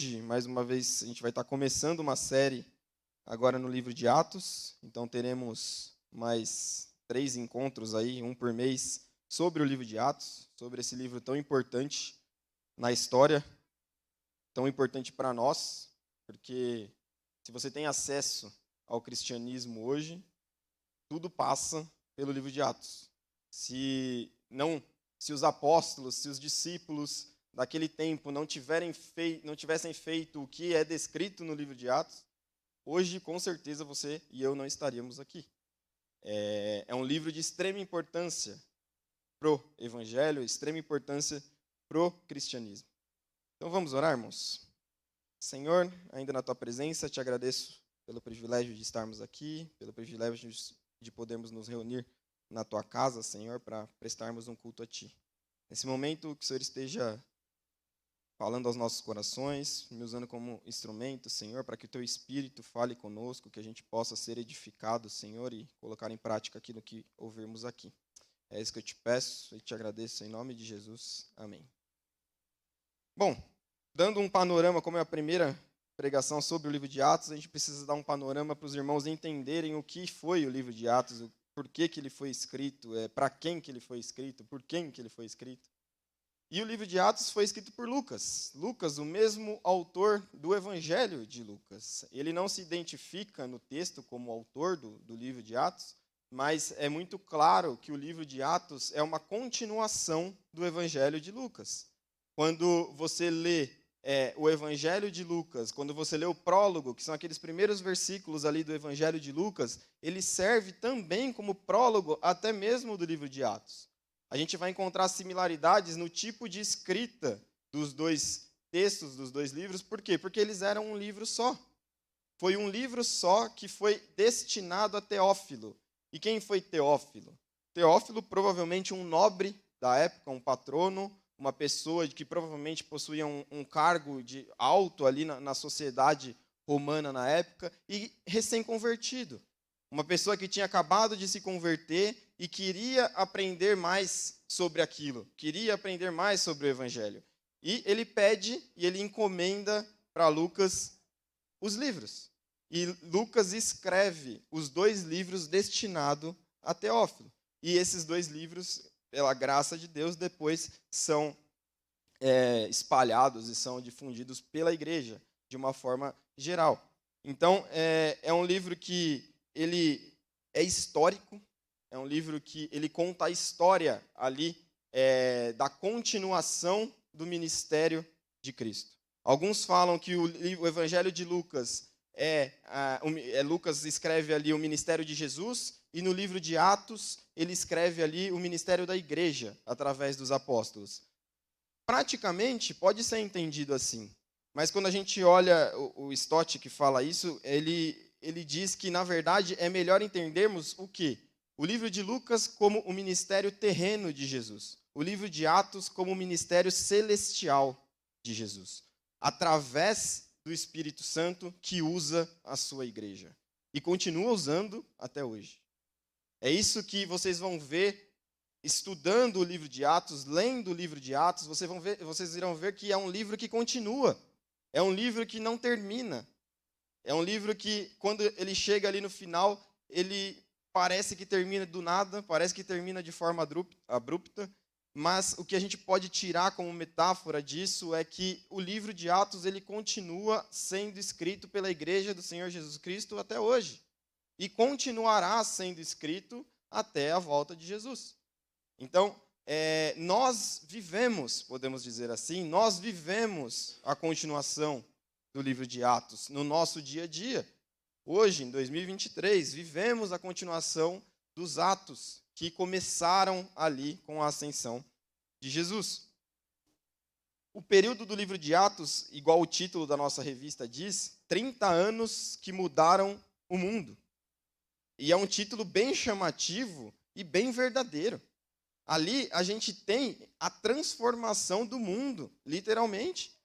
Hoje, mais uma vez, a gente vai estar começando uma série agora no livro de Atos. Então teremos mais 3 encontros aí, um por mês, sobre o livro de Atos, sobre esse livro tão importante na história, tão importante para nós, porque se você tem acesso ao cristianismo hoje, tudo passa pelo livro de Atos. Se os apóstolos, se os discípulos daquele tempo não tivessem feito o que é descrito no livro de Atos, hoje, com certeza, você e eu não estaríamos aqui. É um livro de extrema importância pro evangelho, extrema importância pro cristianismo. Então vamos orar, irmãos? Senhor, ainda na tua presença, te agradeço pelo privilégio de estarmos aqui, pelo privilégio de podermos nos reunir na tua casa, Senhor, para prestarmos um culto a ti. Nesse momento, que o Senhor esteja falando aos nossos corações, me usando como instrumento, Senhor, para que o teu Espírito fale conosco, que a gente possa ser edificado, Senhor, e colocar em prática aquilo que ouvirmos aqui. É isso que eu te peço e te agradeço em nome de Jesus. Amém. Bom, dando um panorama, como é a primeira pregação sobre o livro de Atos, a gente precisa dar um panorama para os irmãos entenderem o que foi o livro de Atos, por que ele foi escrito, para quem que ele foi escrito, por quem que ele foi escrito. E o livro de Atos foi escrito por Lucas. Lucas, o mesmo autor do Evangelho de Lucas. Ele não se identifica no texto como autor do livro de Atos, mas é muito claro que o livro de Atos é uma continuação do Evangelho de Lucas. Quando você lê o Evangelho de Lucas, quando você lê o prólogo, que são aqueles primeiros versículos ali do Evangelho de Lucas, ele serve também como prólogo até mesmo do livro de Atos. A gente vai encontrar similaridades no tipo de escrita dos dois textos, dos dois livros. Por quê? Porque eles eram um livro só. Foi um livro só que foi destinado a Teófilo. E quem foi Teófilo? Teófilo, provavelmente um nobre da época, um patrono, uma pessoa que provavelmente possuía um cargo de alto ali na sociedade romana na época e recém-convertido. Uma pessoa que tinha acabado de se converter e queria aprender mais sobre aquilo, queria aprender mais sobre o Evangelho. E ele pede e ele encomenda para Lucas os livros. E Lucas escreve os 2 livros destinados a Teófilo. E esses 2 livros, pela graça de Deus, depois são espalhados e são difundidos pela igreja, de uma forma geral. Então, é um livro que ele é histórico, é um livro que ele conta a história ali da continuação do ministério de Cristo. Alguns falam que o Evangelho de Lucas Lucas escreve ali o ministério de Jesus, e no livro de Atos ele escreve ali o ministério da igreja, através dos apóstolos. Praticamente pode ser entendido assim, mas quando a gente olha o Stott que fala isso, ele diz que, na verdade, é melhor entendermos o quê? O livro de Lucas como o ministério terreno de Jesus. O livro de Atos como o ministério celestial de Jesus. Através do Espírito Santo que usa a sua igreja. E continua usando até hoje. É isso que vocês vão ver estudando o livro de Atos, lendo o livro de Atos, vocês irão ver que é um livro que continua. É um livro que não termina. É um livro que, quando ele chega ali no final, ele parece que termina do nada, parece que termina de forma abrupta, mas o que a gente pode tirar como metáfora disso é que o livro de Atos ele continua sendo escrito pela igreja do Senhor Jesus Cristo até hoje. E continuará sendo escrito até a volta de Jesus. Então, nós vivemos, podemos dizer assim, nós vivemos a continuação do livro de Atos no nosso dia a dia. Hoje, em 2023, vivemos a continuação dos atos que começaram ali com a ascensão de Jesus. O período do livro de Atos, igual o título da nossa revista diz, 30 anos que mudaram o mundo. E é um título bem chamativo e bem verdadeiro. Ali a gente tem a transformação do mundo, literalmente.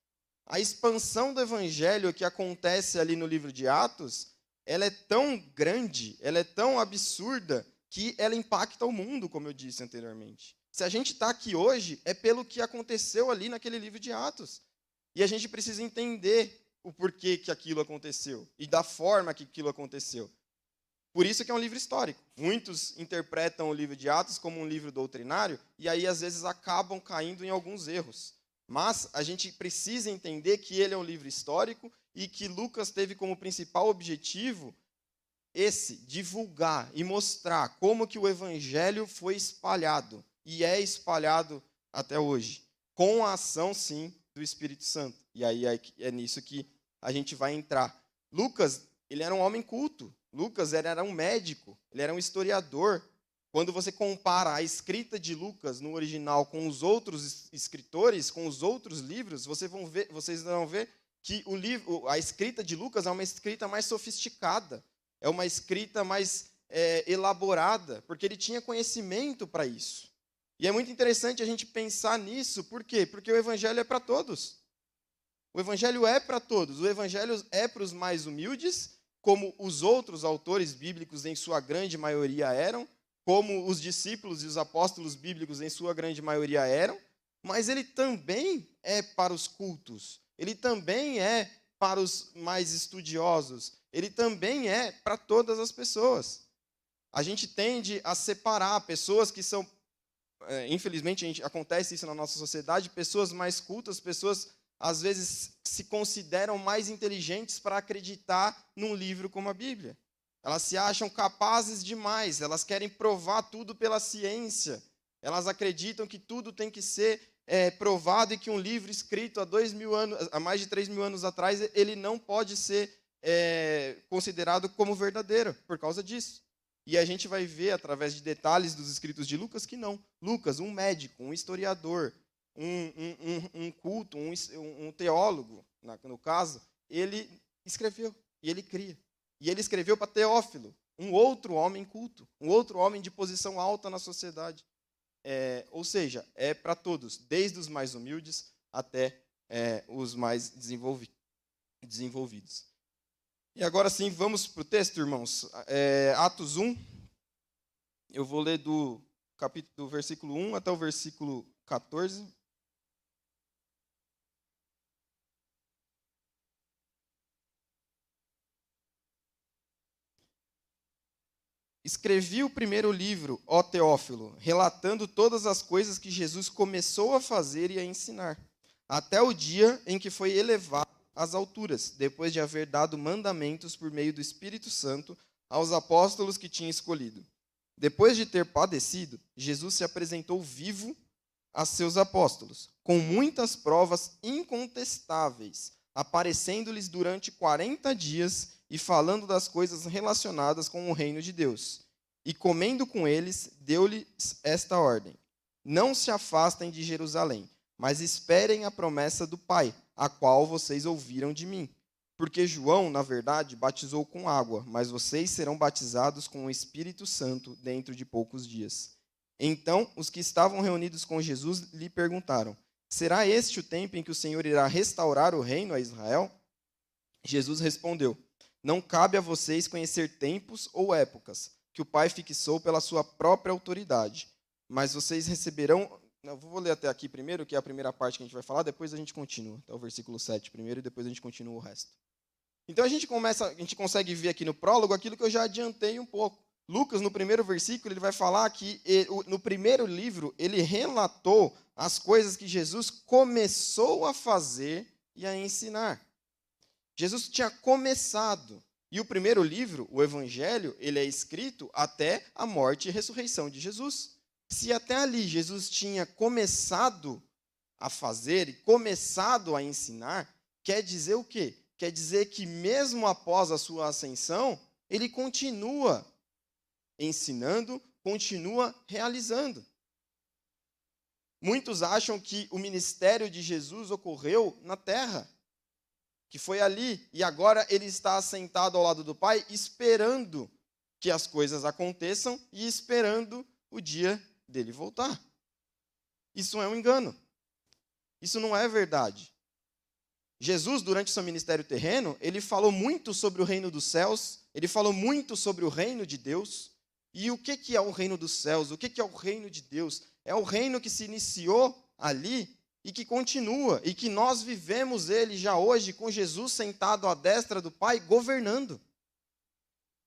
A expansão do evangelho que acontece ali no livro de Atos, ela é tão grande, ela é tão absurda, que ela impacta o mundo, como eu disse anteriormente. Se a gente está aqui hoje, é pelo que aconteceu ali naquele livro de Atos. E a gente precisa entender o porquê que aquilo aconteceu e da forma que aquilo aconteceu. Por isso que é um livro histórico. Muitos interpretam o livro de Atos como um livro doutrinário e aí, às vezes, acabam caindo em alguns erros. Mas a gente precisa entender que ele é um livro histórico e que Lucas teve como principal objetivo divulgar e mostrar como que o evangelho foi espalhado e é espalhado até hoje, com a ação, sim, do Espírito Santo. E aí é nisso que a gente vai entrar. Lucas, ele era um homem culto. Lucas era um médico, ele era um historiador. Quando você compara a escrita de Lucas no original com os outros escritores, com os outros livros, vocês vão ver que a escrita de Lucas é uma escrita mais sofisticada, é uma escrita mais elaborada, porque ele tinha conhecimento para isso. E é muito interessante a gente pensar nisso, por quê? Porque o evangelho é para todos. O evangelho é para todos. O evangelho é para os mais humildes, como os outros autores bíblicos, em sua grande maioria, eram, como os discípulos e os apóstolos bíblicos, em sua grande maioria, eram, mas ele também é para os cultos, ele também é para os mais estudiosos, ele também é para todas as pessoas. A gente tende a separar pessoas que são, infelizmente acontece isso na nossa sociedade, pessoas mais cultas, pessoas às vezes se consideram mais inteligentes para acreditar num livro como a Bíblia. Elas se acham capazes demais, elas querem provar tudo pela ciência. Elas acreditam que tudo tem que ser provado e que um livro escrito há mais de 3.000 anos atrás, ele não pode ser considerado como verdadeiro por causa disso. E a gente vai ver, através de detalhes dos escritos de Lucas, que não. Lucas, um médico, um historiador, um culto, um teólogo, no caso, ele escreveu e ele cria. E ele escreveu para Teófilo, um outro homem culto, um outro homem de posição alta na sociedade. Ou seja, é para todos, desde os mais humildes até os mais desenvolvidos. E agora sim, vamos para o texto, irmãos. Atos 1, eu vou ler do versículo 1 até o versículo 14. Escrevi o primeiro livro, ó Teófilo, relatando todas as coisas que Jesus começou a fazer e a ensinar, até o dia em que foi elevado às alturas, depois de haver dado mandamentos por meio do Espírito Santo aos apóstolos que tinha escolhido. Depois de ter padecido, Jesus se apresentou vivo a seus apóstolos, com muitas provas incontestáveis, aparecendo-lhes durante 40 dias e falando das coisas relacionadas com o reino de Deus. E comendo com eles, deu-lhes esta ordem: não se afastem de Jerusalém, mas esperem a promessa do Pai, a qual vocês ouviram de mim. Porque João, na verdade, batizou com água, mas vocês serão batizados com o Espírito Santo dentro de poucos dias. Então, os que estavam reunidos com Jesus lhe perguntaram: será este o tempo em que o Senhor irá restaurar o reino a Israel? Jesus respondeu: não cabe a vocês conhecer tempos ou épocas que o Pai fixou pela sua própria autoridade, mas vocês receberão... Eu vou ler até aqui primeiro, que é a primeira parte que a gente vai falar, depois a gente continua, até o versículo 7 primeiro, e depois a gente continua o resto. Então a gente consegue ver aqui no prólogo aquilo que eu já adiantei um pouco. Lucas, no primeiro versículo, ele vai falar que no primeiro livro, ele relatou as coisas que Jesus começou a fazer e a ensinar. Jesus tinha começado. E o primeiro livro, o Evangelho, ele é escrito até a morte e ressurreição de Jesus. Se até ali Jesus tinha começado a fazer e começado a ensinar, quer dizer o quê? Quer dizer que mesmo após a sua ascensão, ele continua ensinando, continua realizando. Muitos acham que o ministério de Jesus ocorreu na terra, que foi ali, e agora ele está assentado ao lado do Pai, esperando que as coisas aconteçam e esperando o dia dele voltar. Isso é um engano. Isso não é verdade. Jesus, durante seu ministério terreno, ele falou muito sobre o reino dos céus, ele falou muito sobre o reino de Deus. E o que é o reino dos céus? O que é o reino de Deus? É o reino que se iniciou ali e que continua, e que nós vivemos ele já hoje com Jesus sentado à destra do Pai, governando.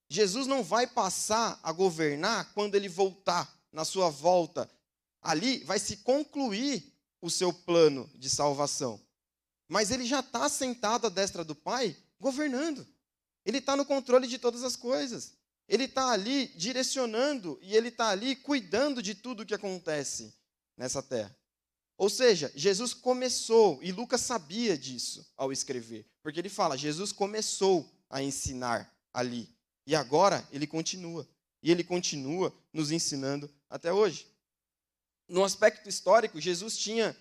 Jesus não vai passar a governar quando ele voltar, na sua volta. Ali vai se concluir o seu plano de salvação. Mas ele já está sentado à destra do Pai, governando. Ele está no controle de todas as coisas. Ele está ali direcionando e ele está ali cuidando de tudo o que acontece nessa terra. Ou seja, Jesus começou, e Lucas sabia disso ao escrever, porque ele fala, Jesus começou a ensinar ali, e agora ele continua. E ele continua nos ensinando até hoje. No aspecto histórico, Jesus tinha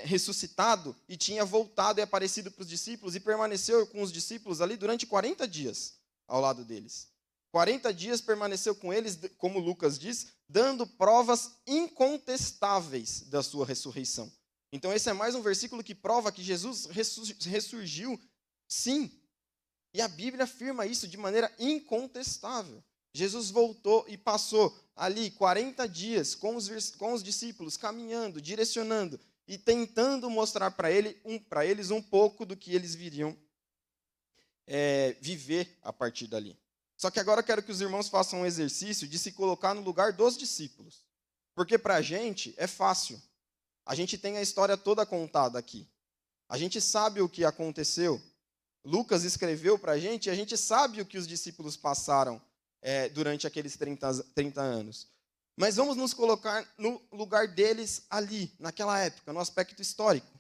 ressuscitado e tinha voltado e aparecido para os discípulos e permaneceu com os discípulos ali durante 40 dias ao lado deles. 40 dias permaneceu com eles, como Lucas diz, dando provas incontestáveis da sua ressurreição. Então esse é mais um versículo que prova que Jesus ressurgiu, sim. E a Bíblia afirma isso de maneira incontestável. Jesus voltou e passou ali 40 dias com os discípulos, caminhando, direcionando e tentando mostrar para eles um pouco do que eles viriam viver a partir dali. Só que agora eu quero que os irmãos façam um exercício de se colocar no lugar dos discípulos. Porque para a gente é fácil. A gente tem a história toda contada aqui. A gente sabe o que aconteceu. Lucas escreveu para a gente sabe o que os discípulos passaram durante aqueles 30 anos. Mas vamos nos colocar no lugar deles ali, naquela época, no aspecto histórico.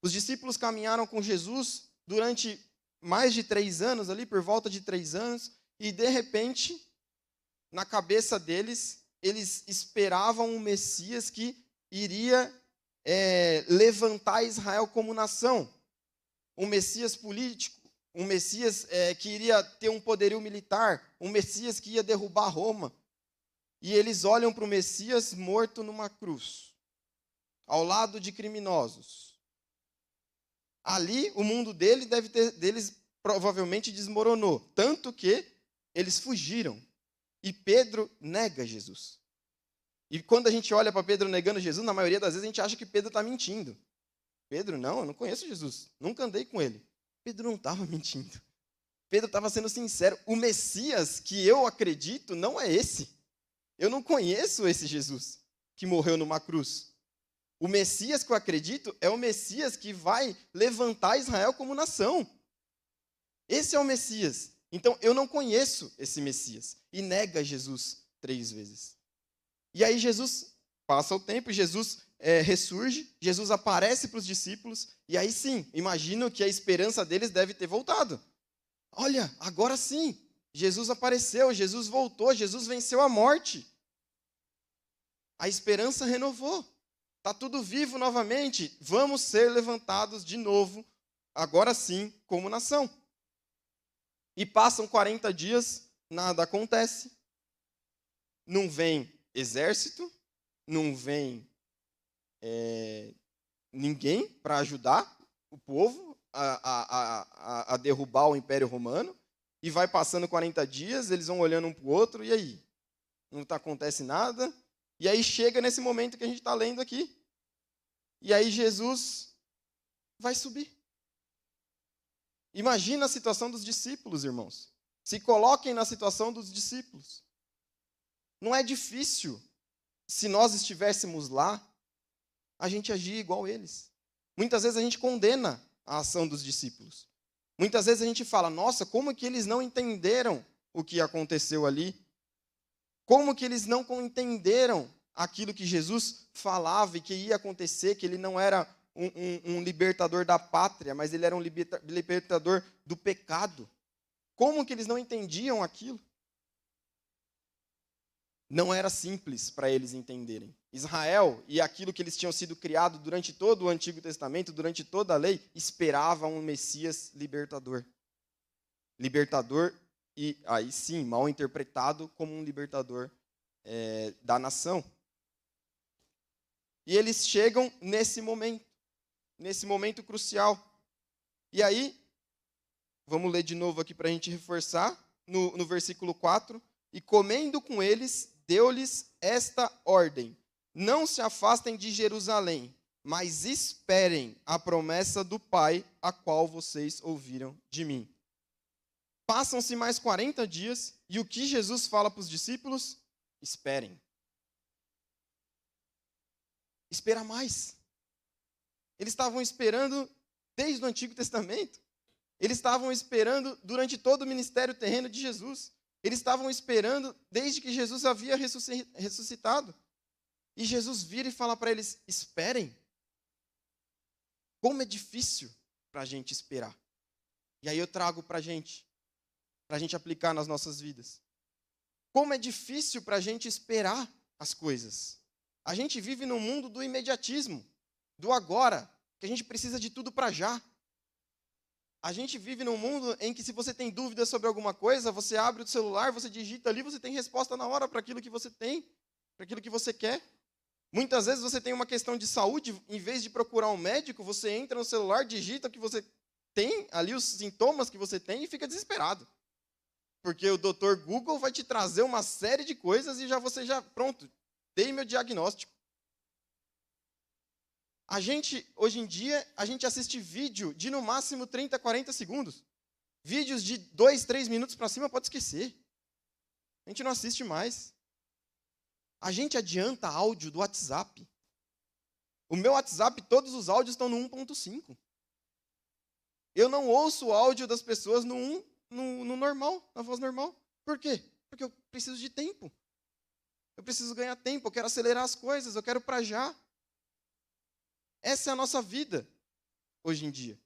Os discípulos caminharam com Jesus durante mais de 3 anos, ali por volta de 3 anos, e de repente, na cabeça deles, eles esperavam um Messias que iria levantar Israel como nação. Um Messias político, um Messias que iria ter um poderio militar, um Messias que ia derrubar Roma. E eles olham para o Messias morto numa cruz, ao lado de criminosos. Ali, o mundo deles provavelmente desmoronou, tanto que eles fugiram. E Pedro nega Jesus. E quando a gente olha para Pedro negando Jesus, na maioria das vezes a gente acha que Pedro está mentindo. Pedro, não, eu não conheço Jesus, nunca andei com ele. Pedro não estava mentindo. Pedro estava sendo sincero. O Messias que eu acredito não é esse. Eu não conheço esse Jesus que morreu numa cruz. O Messias que eu acredito é o Messias que vai levantar Israel como nação. Esse é o Messias. Então, eu não conheço esse Messias. E nega Jesus 3 vezes. E aí Jesus, passa o tempo, Jesus ressurge, Jesus aparece para os discípulos, e aí sim, imagino que a esperança deles deve ter voltado. Olha, agora sim, Jesus apareceu, Jesus voltou, Jesus venceu a morte. A esperança renovou. Está tudo vivo novamente. Vamos ser levantados de novo, agora sim, como nação. E passam 40 dias, nada acontece. Não vem exército, não vem ninguém para ajudar o povo a derrubar o Império Romano. E vai passando 40 dias, eles vão olhando um para o outro, e aí? Não acontece nada. E aí chega nesse momento que a gente está lendo aqui. E aí Jesus vai subir. Imagina a situação dos discípulos, irmãos. Se coloquem na situação dos discípulos. Não é difícil, se nós estivéssemos lá, a gente agir igual eles. Muitas vezes a gente condena a ação dos discípulos. Muitas vezes a gente fala, nossa, como que eles não entenderam o que aconteceu ali? Como que eles não entenderam aquilo que Jesus falava e que ia acontecer, que ele não era um libertador da pátria, mas ele era um libertador do pecado? Como que eles não entendiam aquilo? Não era simples para eles entenderem. Israel e aquilo que eles tinham sido criado durante todo o Antigo Testamento, durante toda a lei, esperava um Messias libertador. Libertador, e aí sim, mal interpretado como um libertador da nação. E eles chegam nesse momento crucial. E aí, vamos ler de novo aqui para a gente reforçar, no versículo 4, e comendo com eles, deu-lhes esta ordem: não se afastem de Jerusalém, mas esperem a promessa do Pai, a qual vocês ouviram de mim. Passam-se mais 40 dias, e o que Jesus fala para os discípulos? Esperem. Espera mais. Eles estavam esperando desde o Antigo Testamento. Eles estavam esperando durante todo o ministério terreno de Jesus. Eles estavam esperando desde que Jesus havia ressuscitado. E Jesus vira e fala para eles, esperem. Como é difícil para a gente esperar. E aí eu trago para a gente aplicar nas nossas vidas. Como é difícil para a gente esperar as coisas. A gente vive num mundo do imediatismo, do agora, que a gente precisa de tudo para já. A gente vive num mundo em que se você tem dúvidas sobre alguma coisa, você abre o celular, você digita ali, você tem resposta na hora para aquilo que você tem, para aquilo que você quer. Muitas vezes você tem uma questão de saúde, em vez de procurar um médico, você entra no celular, digita o que você tem, ali os sintomas que você tem e fica desesperado. Porque o Dr. Google vai te trazer uma série de coisas e você já, pronto, dei meu diagnóstico. Hoje em dia, a gente assiste vídeo de no máximo 30, 40 segundos. Vídeos de 2, 3 minutos para cima, pode esquecer. A gente não assiste mais. A gente adianta áudio do WhatsApp. O meu WhatsApp, todos os áudios estão no 1.5. Eu não ouço o áudio das pessoas no normal, na voz normal. Por quê? Porque eu preciso de tempo. Eu preciso ganhar tempo, eu quero acelerar as coisas, eu quero para já. Essa é a nossa vida, hoje em dia.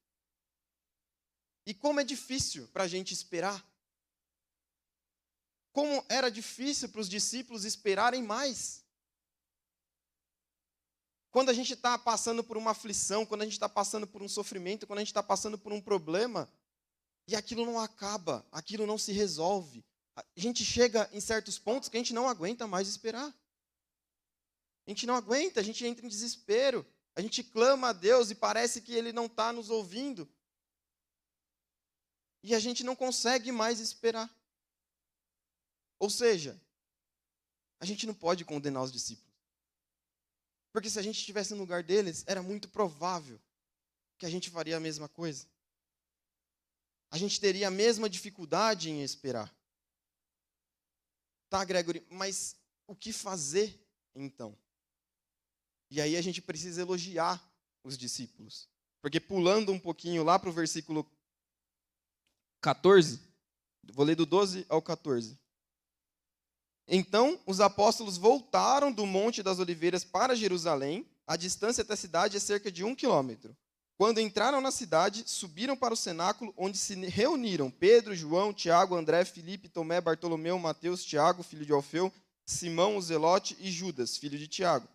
E como é difícil para a gente esperar. Como era difícil para os discípulos esperarem mais. Quando a gente está passando por uma aflição, quando a gente está passando por um sofrimento, quando a gente está passando por um problema, e aquilo não acaba, aquilo não se resolve. A gente chega em certos pontos que a gente não aguenta mais esperar. A gente não aguenta, a gente entra em desespero. A gente clama a Deus e parece que Ele não está nos ouvindo. E a gente não consegue mais esperar. Ou seja, a gente não pode condenar os discípulos. Porque se a gente estivesse no lugar deles, era muito provável que a gente faria a mesma coisa. A gente teria a mesma dificuldade em esperar. Tá, Gregory, mas o que fazer então? E aí a gente precisa elogiar os discípulos. Porque pulando um pouquinho lá para o versículo 14, vou ler do 12 ao 14. Então, os apóstolos voltaram do Monte das Oliveiras para Jerusalém. A distância até a cidade é cerca de 1 quilômetro. Quando entraram na cidade, subiram para o cenáculo, onde se reuniram Pedro, João, Tiago, André, Filipe, Tomé, Bartolomeu, Mateus, Tiago, filho de Alfeu, Simão, o Zelote e Judas, filho de Tiago.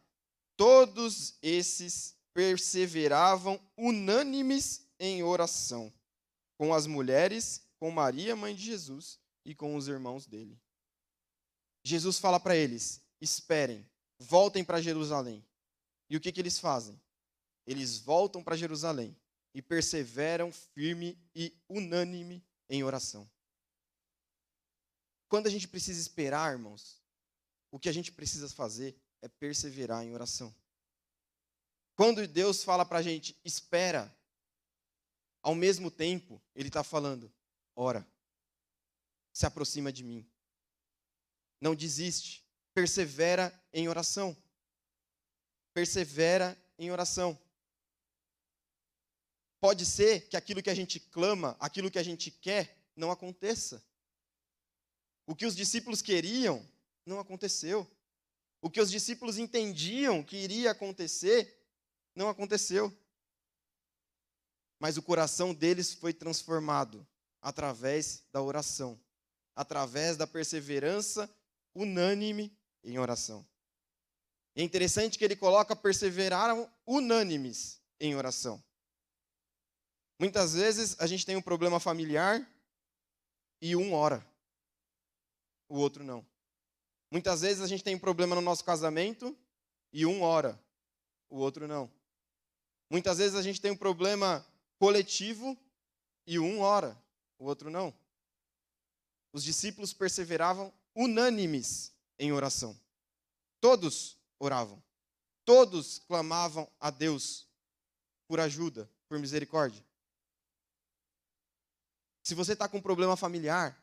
Todos esses perseveravam unânimes em oração, com as mulheres, com Maria, mãe de Jesus, e com os irmãos dele. Jesus fala para eles, esperem, voltem para Jerusalém. E o que eles fazem? Eles voltam para Jerusalém e perseveram firme e unânime em oração. Quando a gente precisa esperar, irmãos, o que a gente precisa fazer é perseverar em oração. Quando Deus fala para a gente, espera, ao mesmo tempo, Ele está falando, ora, se aproxima de mim. Não desiste, persevera em oração. Persevera em oração. Pode ser que aquilo que a gente clama, aquilo que a gente quer, não aconteça. O que os discípulos queriam, não aconteceu. O que os discípulos entendiam que iria acontecer, não aconteceu. Mas o coração deles foi transformado através da oração, através da perseverança unânime em oração. É interessante que ele coloca perseveraram unânimes em oração. Muitas vezes a gente tem um problema familiar e um ora, o outro não. Muitas vezes a gente tem um problema no nosso casamento e um ora, o outro não. Muitas vezes a gente tem um problema coletivo e um ora, o outro não. Os discípulos perseveravam unânimes em oração. Todos oravam. Todos clamavam a Deus por ajuda, por misericórdia. Se você está com um problema familiar,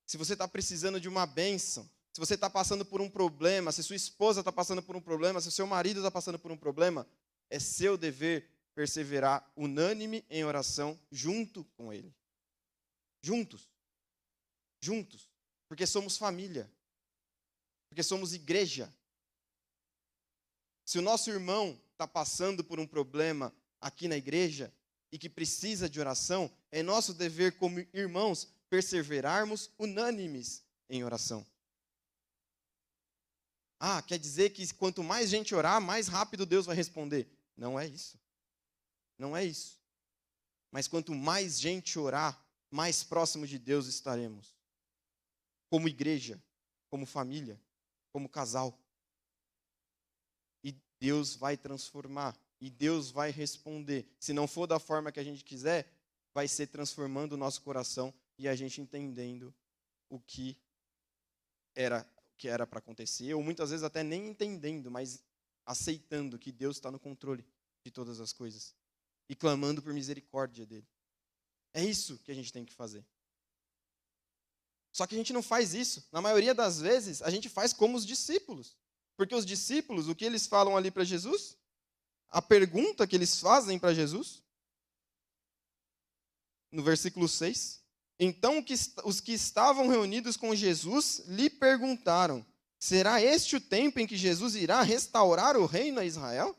se você está precisando de uma bênção, se você está passando por um problema, se sua esposa está passando por um problema, se o seu marido está passando por um problema, é seu dever perseverar unânime em oração junto com ele. Juntos. Juntos. Porque somos família. Porque somos igreja. Se o nosso irmão está passando por um problema aqui na igreja e que precisa de oração, é nosso dever como irmãos perseverarmos unânimes em oração. Ah, quer dizer que quanto mais gente orar, mais rápido Deus vai responder. Não é isso. Não é isso. Mas quanto mais gente orar, mais próximo de Deus estaremos. Como igreja, como família, como casal. E Deus vai transformar. E Deus vai responder. Se não for da forma que a gente quiser, vai ser transformando o nosso coração e a gente entendendo o que era para acontecer, ou muitas vezes até nem entendendo, mas aceitando que Deus está no controle de todas as coisas e clamando por misericórdia dele. É isso que a gente tem que fazer. Só que a gente não faz isso. Na maioria das vezes, a gente faz como os discípulos. Porque os discípulos, o que eles falam ali para Jesus? A pergunta que eles fazem para Jesus, no versículo 6, então os que estavam reunidos com Jesus lhe perguntaram, será este o tempo em que Jesus irá restaurar o reino a Israel?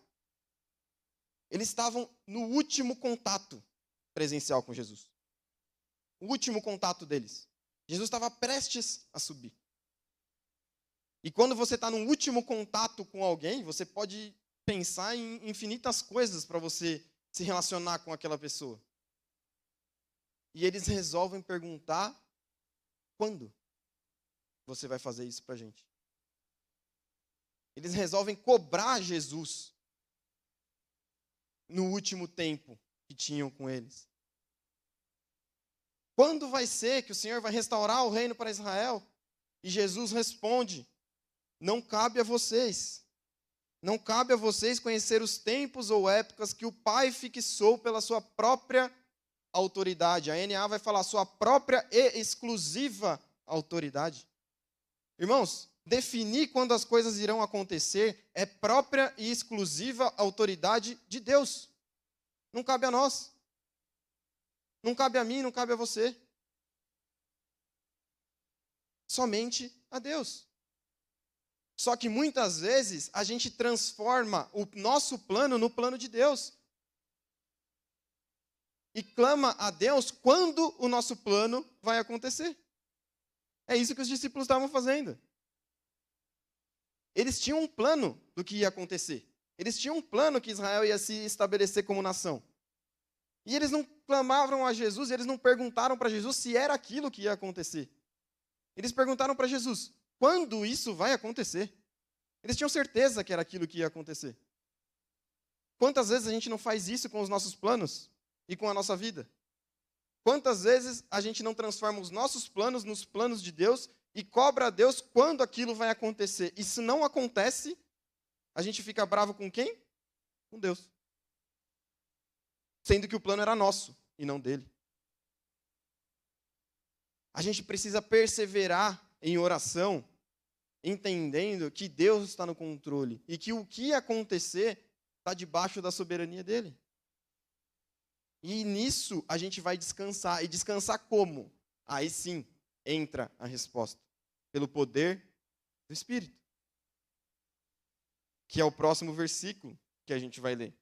Eles estavam no último contato presencial com Jesus. O último contato deles. Jesus estava prestes a subir. E quando você está no último contato com alguém, você pode pensar em infinitas coisas para você se relacionar com aquela pessoa. E eles resolvem perguntar, quando você vai fazer isso para a gente? Eles resolvem cobrar Jesus no último tempo que tinham com eles. Quando vai ser que o Senhor vai restaurar o reino para Israel? E Jesus responde, não cabe a vocês. Não cabe a vocês conhecer os tempos ou épocas que o Pai fixou pela sua própria autoridade. A NA vai falar sua própria e exclusiva autoridade. Irmãos, definir quando as coisas irão acontecer é própria e exclusiva autoridade de Deus. Não cabe a nós. Não cabe a mim, não cabe a você. Somente a Deus. Só que muitas vezes a gente transforma o nosso plano no plano de Deus. E clama a Deus quando o nosso plano vai acontecer. É isso que os discípulos estavam fazendo. Eles tinham um plano do que ia acontecer. Eles tinham um plano que Israel ia se estabelecer como nação. E eles não clamavam a Jesus, eles não perguntaram para Jesus se era aquilo que ia acontecer. Eles perguntaram para Jesus, quando isso vai acontecer? Eles tinham certeza que era aquilo que ia acontecer. Quantas vezes a gente não faz isso com os nossos planos e com a nossa vida? Quantas vezes a gente não transforma os nossos planos nos planos de Deus e cobra a Deus quando aquilo vai acontecer? E se não acontece, a gente fica bravo com quem? Com Deus. Sendo que o plano era nosso e não dele. A gente precisa perseverar em oração, entendendo que Deus está no controle e que o que acontecer está debaixo da soberania dele. E nisso a gente vai descansar. E descansar como? Aí sim entra a resposta. Pelo poder do Espírito. Que é o próximo versículo que a gente vai ler.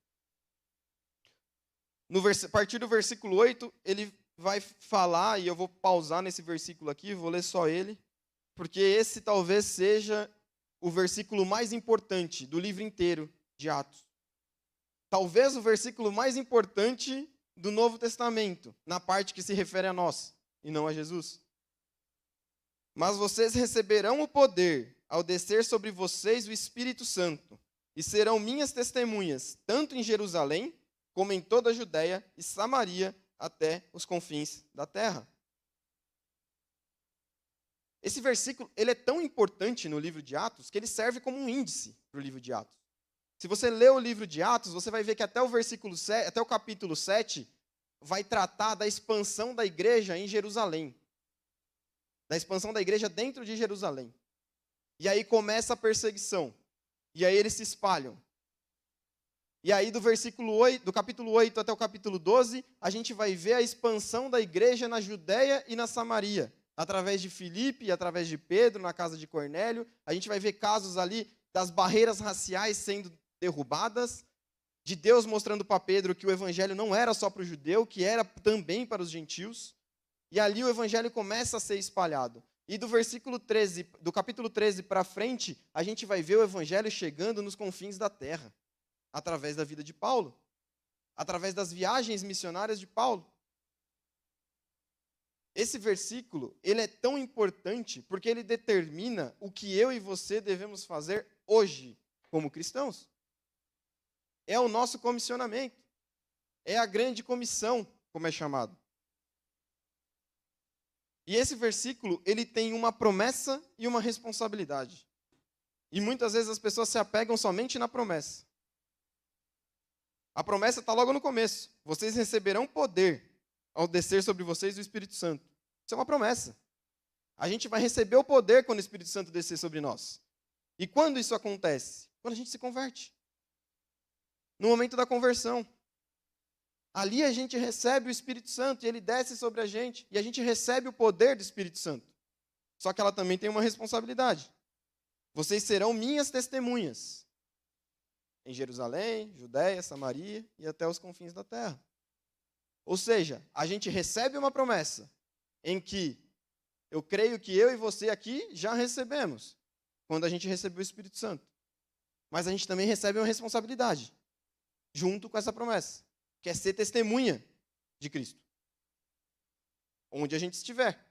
A partir do versículo 8, ele vai falar, e eu vou pausar nesse versículo aqui, vou ler só ele, porque esse talvez seja o versículo mais importante do livro inteiro de Atos. Talvez o versículo mais importante do Novo Testamento, na parte que se refere a nós, e não a Jesus. Mas vocês receberão o poder ao descer sobre vocês o Espírito Santo, e serão minhas testemunhas, tanto em Jerusalém, como em toda a Judéia e Samaria, até os confins da terra. Esse versículo ele é tão importante no livro de Atos que ele serve como um índice para o livro de Atos. Se você lê o livro de Atos, você vai ver que até o capítulo 7 vai tratar da expansão da igreja em Jerusalém. Da expansão da igreja dentro de Jerusalém. E aí começa a perseguição. E aí eles se espalham. E aí do capítulo 8 até o capítulo 12, a gente vai ver a expansão da igreja na Judéia e na Samaria. Através de Filipe, através de Pedro, na casa de Cornélio. A gente vai ver casos ali das barreiras raciais sendo derrubadas, de Deus mostrando para Pedro que o evangelho não era só para o judeu, que era também para os gentios. E ali o evangelho começa a ser espalhado. E do capítulo 13 para frente, a gente vai ver o evangelho chegando nos confins da terra, através da vida de Paulo, através das viagens missionárias de Paulo. Esse versículo, ele é tão importante porque ele determina o que eu e você devemos fazer hoje como cristãos. É o nosso comissionamento. É a grande comissão, como é chamado. E esse versículo, ele tem uma promessa e uma responsabilidade. E muitas vezes as pessoas se apegam somente na promessa. A promessa está logo no começo. Vocês receberão poder ao descer sobre vocês o Espírito Santo. Isso é uma promessa. A gente vai receber o poder quando o Espírito Santo descer sobre nós. E quando isso acontece? Quando a gente se converte. No momento da conversão. Ali a gente recebe o Espírito Santo e ele desce sobre a gente. E a gente recebe o poder do Espírito Santo. Só que ela também tem uma responsabilidade. Vocês serão minhas testemunhas. Em Jerusalém, Judéia, Samaria e até os confins da terra. Ou seja, a gente recebe uma promessa em que eu creio que eu e você aqui já recebemos, quando a gente recebeu o Espírito Santo. Mas a gente também recebe uma responsabilidade, junto com essa promessa, que é ser testemunha de Cristo, onde a gente estiver.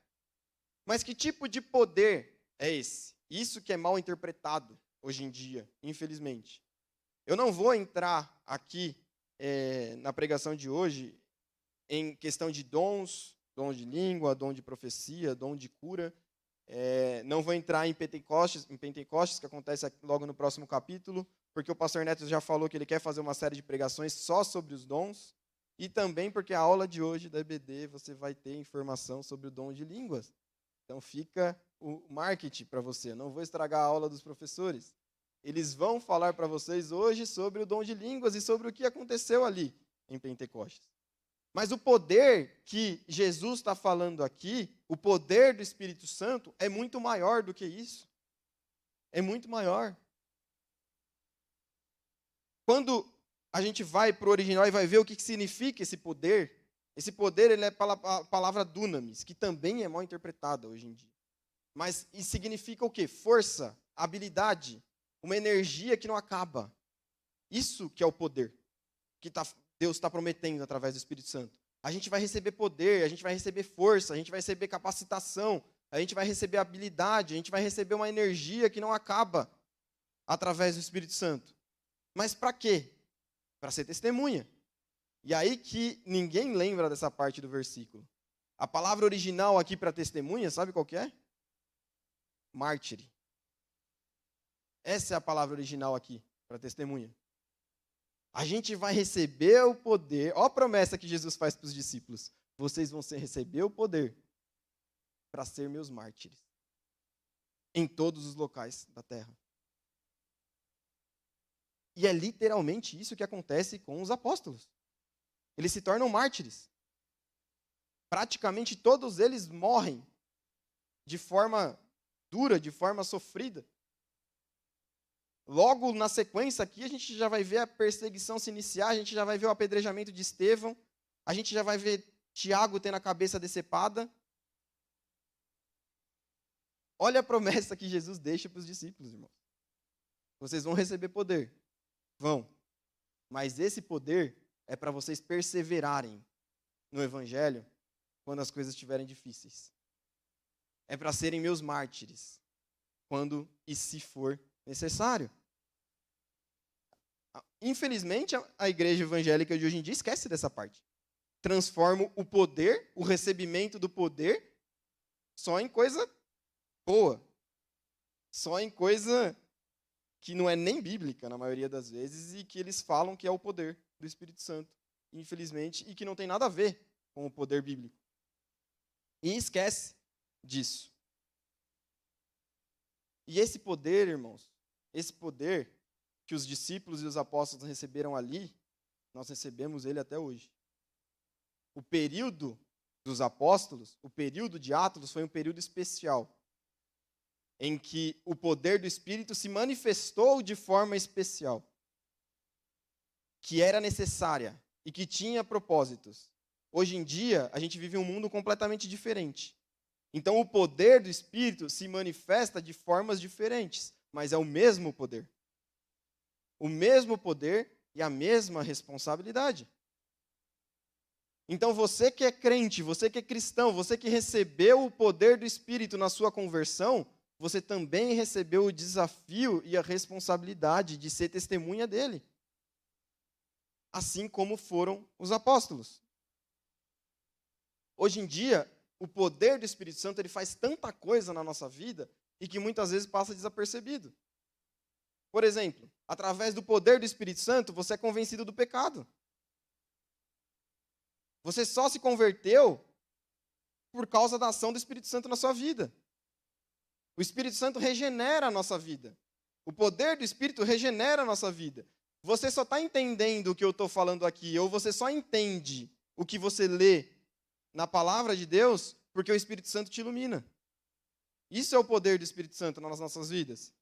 Mas que tipo de poder é esse? Isso que é mal interpretado hoje em dia, infelizmente. Eu não vou entrar aqui na pregação de hoje em questão de dons, dom de língua, dom de profecia, dom de cura. Não vou entrar em Pentecostes, que acontece logo no próximo capítulo, porque o pastor Neto já falou que ele quer fazer uma série de pregações só sobre os dons, e também porque a aula de hoje da EBD você vai ter informação sobre o dom de línguas. Então fica o marketing para você, eu não vou estragar a aula dos professores. Eles vão falar para vocês hoje sobre o dom de línguas e sobre o que aconteceu ali em Pentecostes. Mas o poder que Jesus está falando aqui, o poder do Espírito Santo, é muito maior do que isso. É muito maior. Quando a gente vai para o original e vai ver o que significa esse poder ele é a palavra dunamis, que também é mal interpretada hoje em dia. Mas e significa o quê? Força, habilidade, uma energia que não acaba. Isso que é o poder que Deus está prometendo através do Espírito Santo. A gente vai receber poder, a gente vai receber força, a gente vai receber capacitação, a gente vai receber habilidade, a gente vai receber uma energia que não acaba através do Espírito Santo. Mas para quê? Para ser testemunha. E aí que ninguém lembra dessa parte do versículo. A palavra original aqui para testemunha, sabe qual que é? Mártire. Essa é a palavra original aqui para testemunha. A gente vai receber o poder. Olha a promessa que Jesus faz para os discípulos. Vocês vão receber o poder para ser meus mártires em todos os locais da terra. E é literalmente isso que acontece com os apóstolos. Eles se tornam mártires. Praticamente todos eles morrem de forma dura, de forma sofrida. Logo na sequência aqui, a gente já vai ver a perseguição se iniciar, a gente já vai ver o apedrejamento de Estevão, a gente já vai ver Tiago tendo a cabeça decepada. Olha a promessa que Jesus deixa para os discípulos, irmãos. Vocês vão receber poder. Vão. Mas esse poder é para vocês perseverarem no Evangelho quando as coisas estiverem difíceis. É para serem meus mártires quando e se for necessário. Infelizmente, a igreja evangélica de hoje em dia esquece dessa parte. Transforma o poder, o recebimento do poder, só em coisa boa. Só em coisa que não é nem bíblica, na maioria das vezes, e que eles falam que é o poder do Espírito Santo, infelizmente, e que não tem nada a ver com o poder bíblico. E esquece disso. E esse poder, irmãos, esse poder que os discípulos e os apóstolos receberam ali, nós recebemos ele até hoje. O período dos apóstolos, o período de Atos, foi um período especial, em que o poder do Espírito se manifestou de forma especial, que era necessária e que tinha propósitos. Hoje em dia, a gente vive um mundo completamente diferente. Então, o poder do Espírito se manifesta de formas diferentes, mas é o mesmo poder. O mesmo poder e a mesma responsabilidade. Então, você que é crente, você que é cristão, você que recebeu o poder do Espírito na sua conversão, você também recebeu o desafio e a responsabilidade de ser testemunha dele. Assim como foram os apóstolos. Hoje em dia, o poder do Espírito Santo ele faz tanta coisa na nossa vida e que muitas vezes passa desapercebido. Por exemplo, através do poder do Espírito Santo, você é convencido do pecado. Você só se converteu por causa da ação do Espírito Santo na sua vida. O Espírito Santo regenera a nossa vida. O poder do Espírito regenera a nossa vida. Você só está entendendo o que eu estou falando aqui, ou você só entende o que você lê na palavra de Deus, porque o Espírito Santo te ilumina. Isso é o poder do Espírito Santo nas nossas vidas.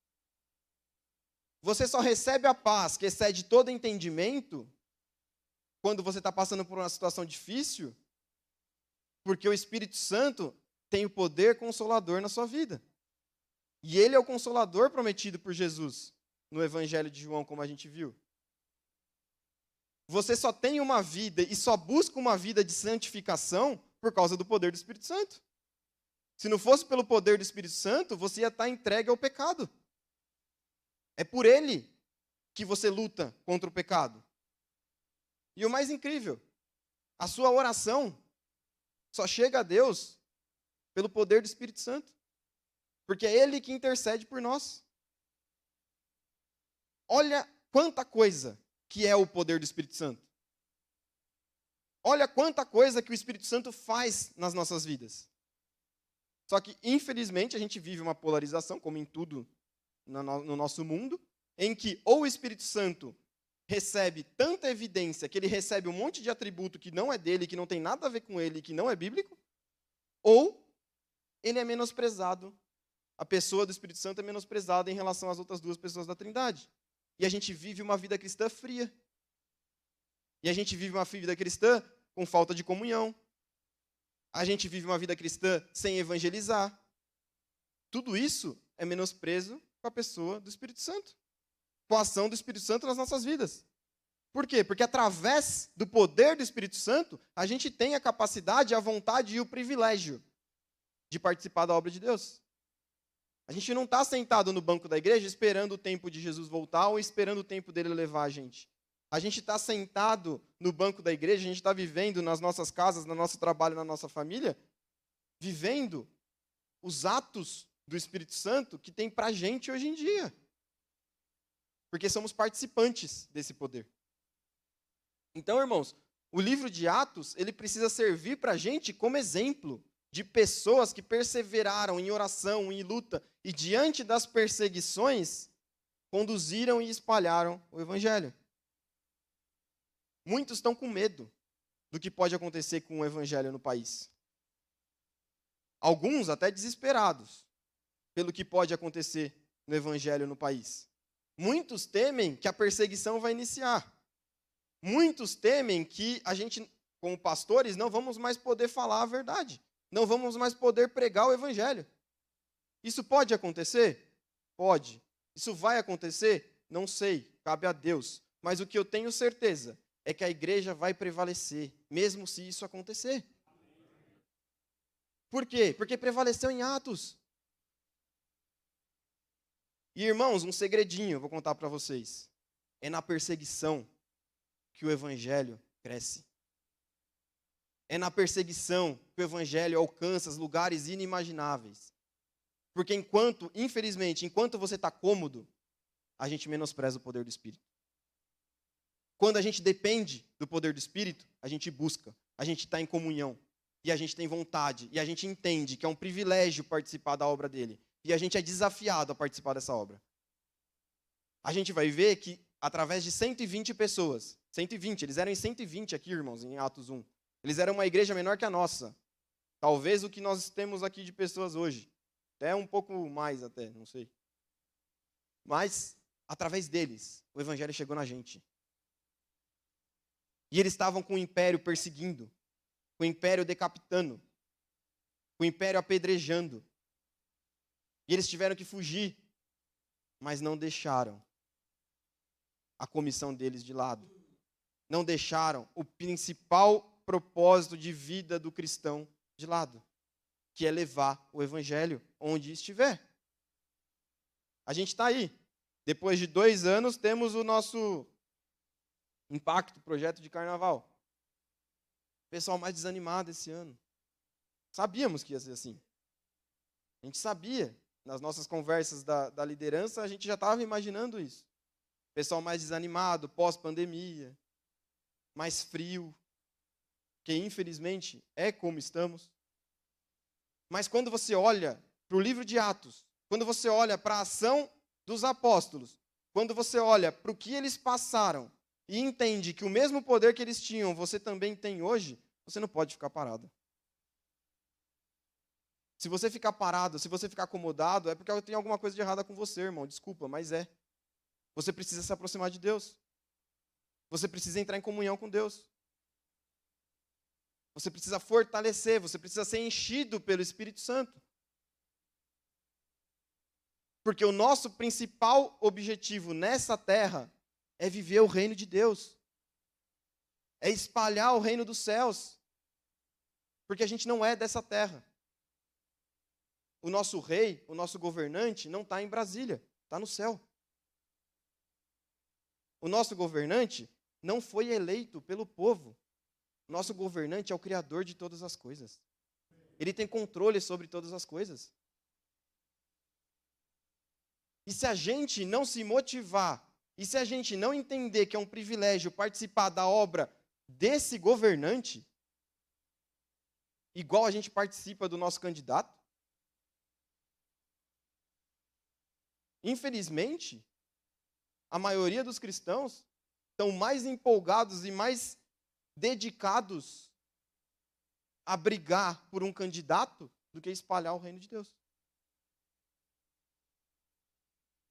Você só recebe a paz que excede todo entendimento quando você está passando por uma situação difícil, porque o Espírito Santo tem o poder consolador na sua vida. E ele é o consolador prometido por Jesus no Evangelho de João, como a gente viu. Você só tem uma vida e só busca uma vida de santificação por causa do poder do Espírito Santo. Se não fosse pelo poder do Espírito Santo, você ia estar entregue ao pecado. É por ele que você luta contra o pecado. E o mais incrível, a sua oração só chega a Deus pelo poder do Espírito Santo. Porque é ele que intercede por nós. Olha quanta coisa que é o poder do Espírito Santo. Olha quanta coisa que o Espírito Santo faz nas nossas vidas. Só que, infelizmente, a gente vive uma polarização, como em tudo no nosso mundo, em que ou o Espírito Santo recebe tanta evidência que ele recebe um monte de atributo que não é dele, que não tem nada a ver com ele, que não é bíblico, ou ele é menosprezado. A pessoa do Espírito Santo é menosprezada em relação às outras duas pessoas da Trindade. E a gente vive uma vida cristã fria. E a gente vive uma vida cristã com falta de comunhão. A gente vive uma vida cristã sem evangelizar. Tudo isso é menosprezo com a pessoa do Espírito Santo. Com a ação do Espírito Santo nas nossas vidas. Por quê? Porque através do poder do Espírito Santo, a gente tem a capacidade, a vontade e o privilégio de participar da obra de Deus. A gente não está sentado no banco da igreja esperando o tempo de Jesus voltar ou esperando o tempo dele levar a gente. A gente está sentado no banco da igreja, a gente está vivendo nas nossas casas, no nosso trabalho, na nossa família, vivendo os atos do Espírito Santo que tem para a gente hoje em dia. Porque somos participantes desse poder. Então, irmãos, o livro de Atos, ele precisa servir para a gente como exemplo de pessoas que perseveraram em oração, em luta, e diante das perseguições, conduziram e espalharam o Evangelho. Muitos estão com medo do que pode acontecer com o Evangelho no país. Alguns até desesperados pelo que pode acontecer no Evangelho no país. Muitos temem que a perseguição vai iniciar. Muitos temem que a gente, como pastores, não vamos mais poder falar a verdade. Não vamos mais poder pregar o Evangelho. Isso pode acontecer? Pode. Isso vai acontecer? Não sei, cabe a Deus. Mas o que eu tenho certeza é que a igreja vai prevalecer, mesmo se isso acontecer. Por quê? Porque prevaleceu em Atos. E, irmãos, um segredinho eu vou contar para vocês. É na perseguição que o Evangelho cresce. É na perseguição que o Evangelho alcança os lugares inimagináveis. Porque infelizmente, enquanto você está cômodo, a gente menospreza o poder do Espírito. Quando a gente depende do poder do Espírito, a gente busca, a gente está em comunhão, e a gente tem vontade, e a gente entende que é um privilégio participar da obra dele, e a gente é desafiado a participar dessa obra. A gente vai ver que, através de 120 pessoas, 120, eles eram em 120 aqui, irmãos, em Atos 1. Eles eram uma igreja menor que a nossa. Talvez o que nós temos aqui de pessoas hoje. Até um pouco mais, até, não sei. Mas, através deles, o evangelho chegou na gente. E eles estavam com o império perseguindo, com o império decapitando, com o império apedrejando. E eles tiveram que fugir, mas não deixaram a comissão deles de lado. Não deixaram o principal propósito de vida do cristão de lado, que é levar o evangelho onde estiver. A gente está aí. Depois de 2 anos, temos o nosso Impacto, projeto de carnaval. Pessoal mais desanimado esse ano. Sabíamos que ia ser assim. A gente sabia. Nas nossas conversas da liderança, a gente já estava imaginando isso. Pessoal mais desanimado, pós-pandemia, mais frio, que infelizmente é como estamos. Mas quando você olha para o livro de Atos, quando você olha para a ação dos apóstolos, quando você olha para o que eles passaram e entende que o mesmo poder que eles tinham, você também tem hoje, você não pode ficar parado. Se você ficar parado, se você ficar acomodado, é porque tem alguma coisa de errada com você, irmão. Desculpa, mas é. Você precisa se aproximar de Deus. Você precisa entrar em comunhão com Deus. Você precisa fortalecer, você precisa ser enchido pelo Espírito Santo. Porque o nosso principal objetivo nessa terra é viver o reino de Deus. É espalhar o reino dos céus. Porque a gente não é dessa terra. O nosso rei, o nosso governante, não está em Brasília, está no céu. O nosso governante não foi eleito pelo povo. O nosso governante é o Criador de todas as coisas. Ele tem controle sobre todas as coisas. E se a gente não se motivar, e se a gente não entender que é um privilégio participar da obra desse governante, igual a gente participa do nosso candidato, infelizmente, a maioria dos cristãos estão mais empolgados e mais dedicados a brigar por um candidato do que espalhar o reino de Deus.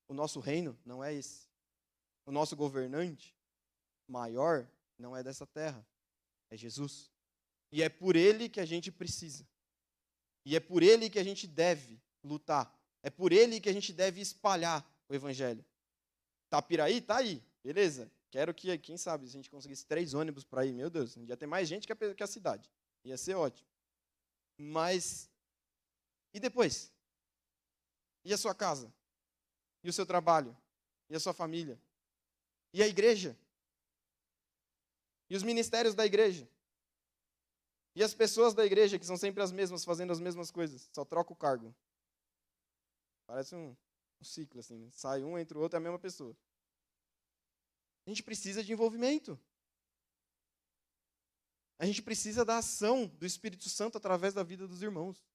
O nosso reino não é esse. O nosso governante maior não é dessa terra, é Jesus. E é por ele que a gente precisa. E é por ele que a gente deve lutar. É por ele que a gente deve espalhar o evangelho. Tapiraí tá aí, beleza? Quero que, quem sabe, se a gente conseguisse 3 ônibus para ir, meu Deus, ia ter mais gente que a cidade. Ia ser ótimo. Mas, e depois? E a sua casa? E o seu trabalho? E a sua família? E a igreja? E os ministérios da igreja? E as pessoas da igreja, que são sempre as mesmas, fazendo as mesmas coisas, só troca o cargo. Parece um ciclo, assim, né? Sai um, entra o outro, é a mesma pessoa. A gente precisa de envolvimento. A gente precisa da ação do Espírito Santo através da vida dos irmãos,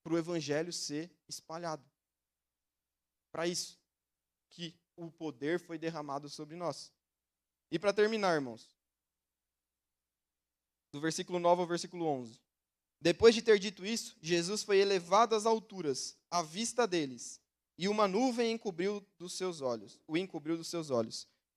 para o evangelho ser espalhado. Para isso que o poder foi derramado sobre nós. E para terminar, irmãos, do versículo 9 ao versículo 11. Depois de ter dito isso, Jesus foi elevado às alturas, à vista deles, e uma nuvem o encobriu dos seus olhos.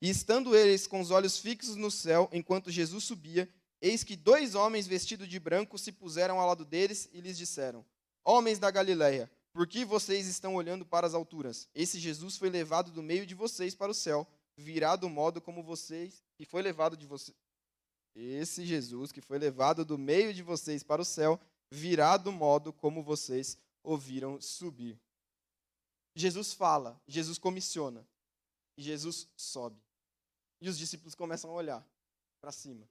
E estando eles com os olhos fixos no céu, enquanto Jesus subia, eis que 2 homens vestidos de branco se puseram ao lado deles e lhes disseram: Homens da Galileia, por que vocês estão olhando para as alturas? Esse Jesus foi levado do meio de vocês para o céu, virá do modo como vocês, que foi levado de vocês. Esse Jesus que foi levado do meio de vocês para o céu, virá do modo como vocês o viram subir. Jesus fala, Jesus comissiona, e Jesus sobe. E os discípulos começam a olhar para cima.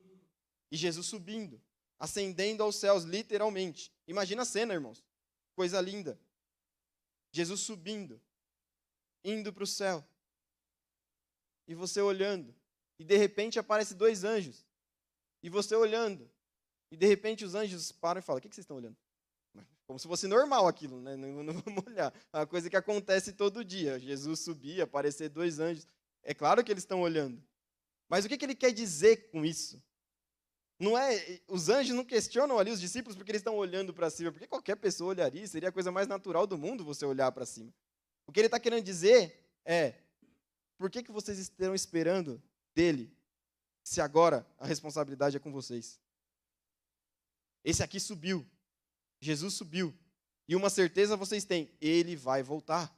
E Jesus subindo, ascendendo aos céus, literalmente. Imagina a cena, irmãos. Coisa linda. Jesus subindo, indo para o céu. e você olhando, e de repente aparecem 2 anjos, e você olhando, e de repente os anjos param e falam: o que vocês estão olhando? Como se fosse normal aquilo, né? Não vamos olhar. É uma coisa que acontece todo dia. Jesus subir, aparecer 2 anjos. É claro que eles estão olhando. Mas o que ele quer dizer com isso? Não é, os anjos não questionam ali os discípulos porque eles estão olhando para cima, porque qualquer pessoa olharia, seria a coisa mais natural do mundo você olhar para cima. O que ele está querendo dizer é: por que vocês estão esperando dele, se agora a responsabilidade é com vocês? Esse aqui subiu, Jesus subiu, e uma certeza vocês têm: ele vai voltar.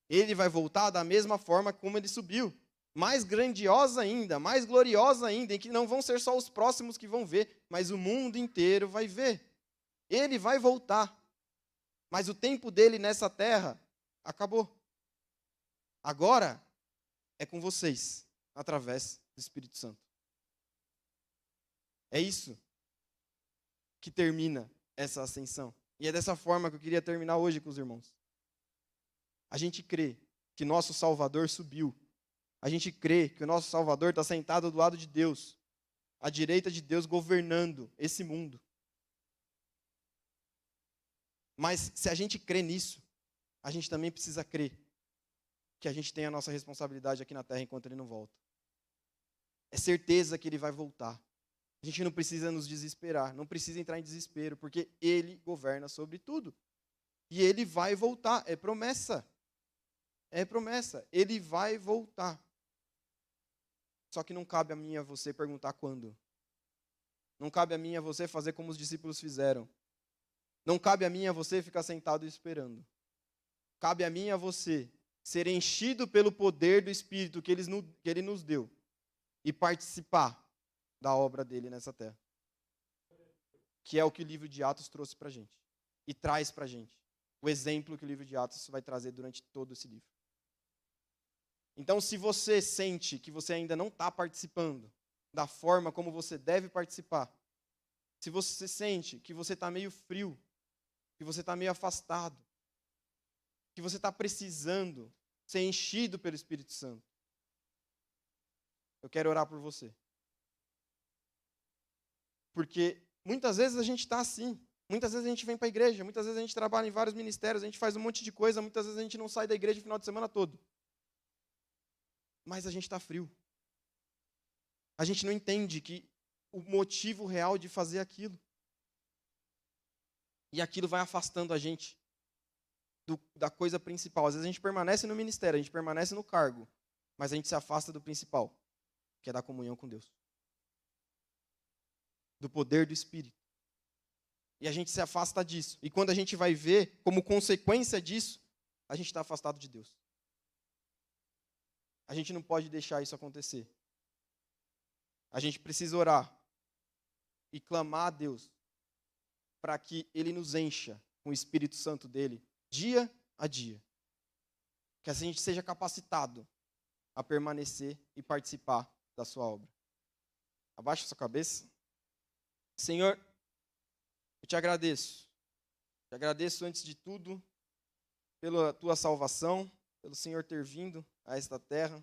Ele vai voltar da mesma forma como ele subiu, mais grandiosa ainda, mais gloriosa ainda, em que não vão ser só os próximos que vão ver, mas o mundo inteiro vai ver. Ele vai voltar, mas o tempo dele nessa terra acabou. Agora é com vocês, através do Espírito Santo. É isso que termina essa ascensão. E é dessa forma que eu queria terminar hoje com os irmãos. A gente crê que nosso Salvador subiu. A gente crê que o nosso Salvador está sentado do lado de Deus, à direita de Deus, governando esse mundo. Mas se a gente crê nisso, a gente também precisa crer que a gente tem a nossa responsabilidade aqui na terra enquanto ele não volta. É certeza que ele vai voltar. A gente não precisa nos desesperar, não precisa entrar em desespero, porque ele governa sobre tudo. E ele vai voltar, é promessa. É promessa, ele vai voltar. Só que não cabe a mim e a você perguntar quando. Não cabe a mim e a você fazer como os discípulos fizeram. Não cabe a mim e a você ficar sentado esperando. Cabe a mim e a você ser enchido pelo poder do Espírito que ele nos deu e participar da obra dele nessa terra. Que é o que o livro de Atos trouxe para a gente. E traz para a gente. O exemplo que o livro de Atos vai trazer durante todo esse livro. Então, se você sente que você ainda não está participando da forma como você deve participar, se você sente que você está meio frio, que você está meio afastado, que você está precisando ser enchido pelo Espírito Santo, eu quero orar por você. Porque muitas vezes a gente está assim. Muitas vezes a gente vem para a igreja, muitas vezes a gente trabalha em vários ministérios, a gente faz um monte de coisa, muitas vezes a gente não sai da igreja o final de semana todo. Mas a gente está frio. A gente não entende que o motivo real de fazer aquilo. E aquilo vai afastando a gente da coisa principal. Às vezes a gente permanece no ministério, a gente permanece no cargo, mas a gente se afasta do principal, que é da comunhão com Deus. Do poder do Espírito. E a gente se afasta disso. E quando a gente vai ver, como consequência disso, a gente está afastado de Deus. A gente não pode deixar isso acontecer. A gente precisa orar e clamar a Deus para que Ele nos encha com o Espírito Santo dEle, dia a dia. Que assim a gente seja capacitado a permanecer e participar da sua obra. Abaixa a sua cabeça. Senhor, eu te agradeço. Te agradeço antes de tudo pela tua salvação, pelo Senhor ter vindo a esta terra,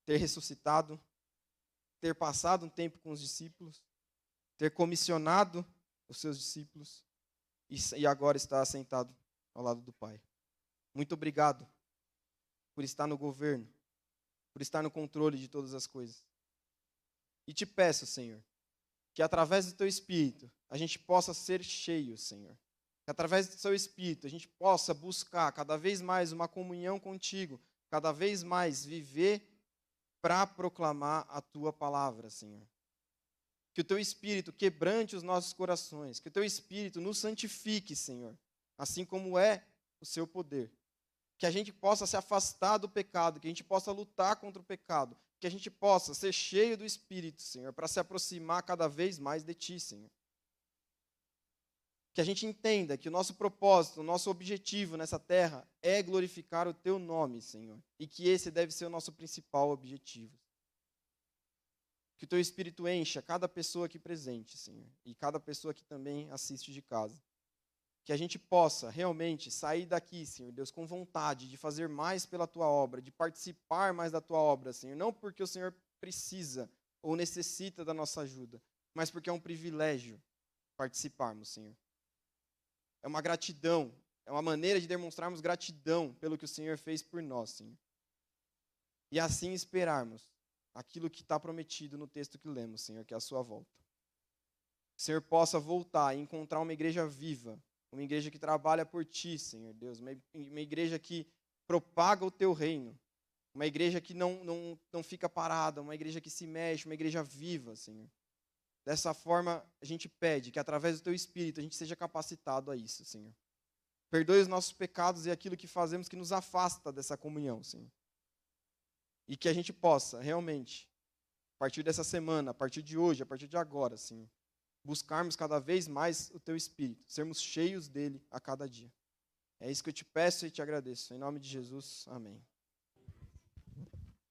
ter ressuscitado, ter passado um tempo com os discípulos, ter comissionado os seus discípulos e agora está sentado ao lado do Pai. Muito obrigado por estar no governo, por estar no controle de todas as coisas. E te peço, Senhor, que através do teu Espírito a gente possa ser cheio, Senhor. Que através do seu Espírito a gente possa buscar cada vez mais uma comunhão contigo, cada vez mais viver para proclamar a tua palavra, Senhor. Que o teu Espírito quebrante os nossos corações, que o teu Espírito nos santifique, Senhor, assim como é o seu poder. Que a gente possa se afastar do pecado, que a gente possa lutar contra o pecado, que a gente possa ser cheio do Espírito, Senhor, para se aproximar cada vez mais de ti, Senhor. Que a gente entenda que o nosso propósito, o nosso objetivo nessa terra é glorificar o teu nome, Senhor. E que esse deve ser o nosso principal objetivo. Que o teu Espírito encha cada pessoa aqui presente, Senhor. E cada pessoa que também assiste de casa. Que a gente possa realmente sair daqui, Senhor Deus, com vontade de fazer mais pela Tua obra, de participar mais da Tua obra, Senhor. Não porque o Senhor precisa ou necessita da nossa ajuda, mas porque é um privilégio participarmos, Senhor. É uma gratidão, é uma maneira de demonstrarmos gratidão pelo que o Senhor fez por nós, Senhor. E assim esperarmos aquilo que está prometido no texto que lemos, Senhor, que é a sua volta. Que o Senhor possa voltar e encontrar uma igreja viva, uma igreja que trabalha por Ti, Senhor Deus, uma igreja que propaga o Teu reino, uma igreja que não fica parada, uma igreja que se mexe, uma igreja viva, Senhor. Dessa forma, a gente pede que através do Teu Espírito a gente seja capacitado a isso, Senhor. Perdoe os nossos pecados e aquilo que fazemos que nos afasta dessa comunhão, Senhor. E que a gente possa, realmente, a partir dessa semana, a partir de hoje, a partir de agora, Senhor, buscarmos cada vez mais o Teu Espírito, sermos cheios dele a cada dia. É isso que eu te peço e te agradeço. Em nome de Jesus, amém.